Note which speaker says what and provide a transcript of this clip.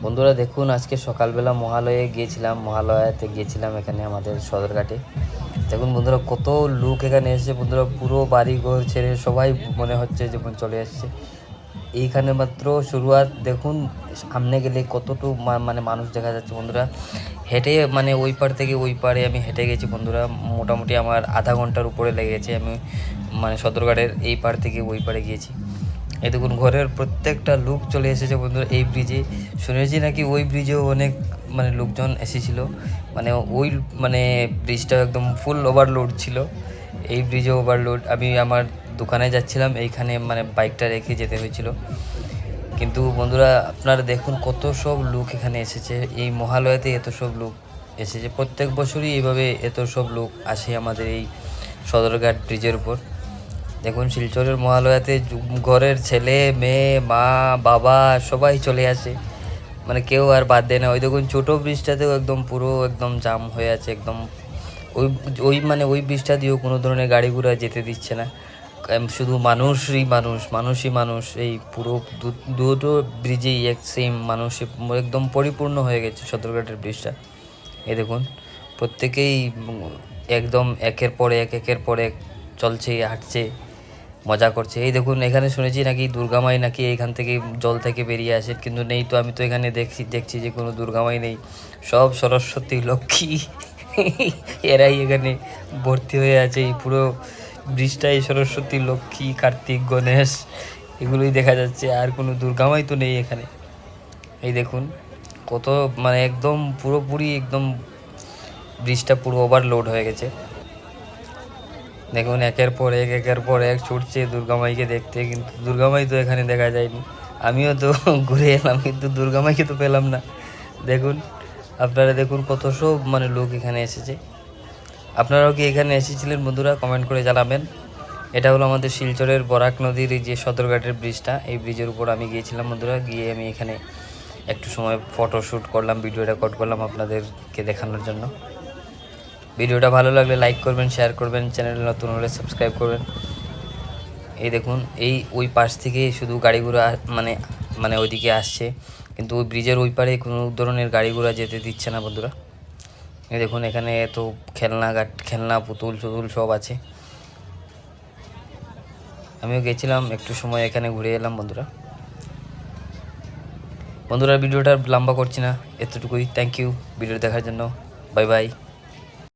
Speaker 1: বন্ধুরা দেখুন, আজকে সকালবেলা মহালয়াতে গিয়েছিলাম এখানে আমাদের সদরঘাটে। দেখুন বন্ধুরা, কত লোক এখানে এসেছে। বন্ধুরা পুরো বাড়ি ঘর ছেড়ে সবাই মনে হচ্ছে যেমন চলে আসছে। এইখানে মাত্র শুরুয়াত। দেখুন সামনে গেলে কতটুকু মানে মানুষ দেখা যাচ্ছে বন্ধুরা। হেঁটে মানে ওই পার থেকে ওই পারে আমি হেঁটে গেছি বন্ধুরা। মোটামুটি আমার আধা ঘন্টার উপরে লেগেছে। আমি মানে সদরঘাটের এই পার থেকে ওই পারে গিয়েছি। এই দেখুন ঘরের প্রত্যেকটা লোক চলে এসেছে বন্ধুরা এই ব্রিজে। শুনেছি নাকি ওই ব্রিজেও অনেক মানে লোকজন এসেছিলো। মানে ওই মানে ব্রিজটা একদম ফুল ওভারলোড ছিল। এই ব্রিজে ওভারলোড। আমি আমার দোকানে যাচ্ছিলাম, এইখানে মানে বাইকটা রেখে যেতে হয়েছিল। কিন্তু বন্ধুরা আপনারা দেখুন কত সব লোক এখানে এসেছে। এই মহালয়াতে এত সব লোক এসেছে। প্রত্যেক বছরই এইভাবে এত সব লোক আসে আমাদের এই সদরঘাট ব্রিজের উপর। দেখুন শিলচরের মহালয়াতে ঘরের ছেলে মেয়ে মা বাবা সবাই চলে আসে, মানে কেউ আর বাদ দেয় না। ওই দেখুন ছোটো ব্রিজটাতেও একদম পুরো একদম জাম হয়ে আছে একদম। ওই ওই মানে ওই ব্রিজটা দিয়েও কোনো ধরনের গাড়ি ঘোড়া যেতে দিচ্ছে না। শুধু মানুষই মানুষ। এই পুরো দুটো ব্রিজেই এক সেম মানুষ, একদম পরিপূর্ণ হয়ে গেছে সদরঘাটের ব্রিজটা। এই দেখুন প্রত্যেকেই একদম একের পর এক চলছে, হাঁটছে, মজা করছে। এই দেখুন এখানে শুনেছি নাকি দুর্গামাই নাকি এখান থেকে জল থেকে বেরিয়ে আসে, কিন্তু নেই তো। আমি তো এখানে দেখছি যে কোনো দুর্গামাই নেই, সব সরস্বতী লক্ষ্মী এরাই এখানে ভর্তি হয়ে আছে। এই পুরো ব্রিজটাই সরস্বতী লক্ষ্মী কার্তিক গণেশ এগুলোই দেখা যাচ্ছে, আর কোনো দুর্গামাই তো নেই এখানে। এই দেখুন কত মানে একদম পুরোপুরি একদম ব্রিজটা পুরো ওভারলোড হয়ে গেছে। দেখুন একের পর এক ছুটছে দুর্গামাইকে দেখতে, কিন্তু দুর্গামাই তো এখানে দেখা যায়নি। আমিও তো ঘুরে এলাম কিন্তু দুর্গামাইকে তো পেলাম না। দেখুন আপনারা দেখুন কত সব মানে লোক এখানে এসেছে। আপনারাও কি এখানে এসেছিলেন বন্ধুরা? কমেন্ট করে জানাবেন। এটা হলো আমাদের শিলচরের বরাক নদীর এই যে সদরঘাটের ব্রিজটা, এই ব্রিজের উপর আমি গিয়েছিলাম বন্ধুরা। গিয়ে আমি এখানে একটু সময় ফটোশ্যুট করলাম, ভিডিও রেকর্ড করলাম আপনাদেরকে দেখানোর জন্য। ভিডিওটা ভালো লাগলে লাইক করবেন, শেয়ার করবেন, চ্যানেলে নতুন হলে সাবস্ক্রাইব করবেন। এই দেখুন এই ওই পাশ থেকে শুধু গাড়ি ঘোড়া মানে মানে ওইদিকে আসছে, কিন্তু ওই ব্রিজের ওই পারে কোনো ধরনের গাড়ি ঘোড়া যেতে দিচ্ছে না বন্ধুরা। এই দেখুন এখানে তো খেলনা পুতুল সব আছে। আমিও গেছিলাম একটু সময় এখানে ঘুরে এলাম বন্ধুরা। ভিডিওটা লম্বা করছি না, এতটুকুই। থ্যাংক ইউ ভিডিও দেখার জন্য। Bye bye.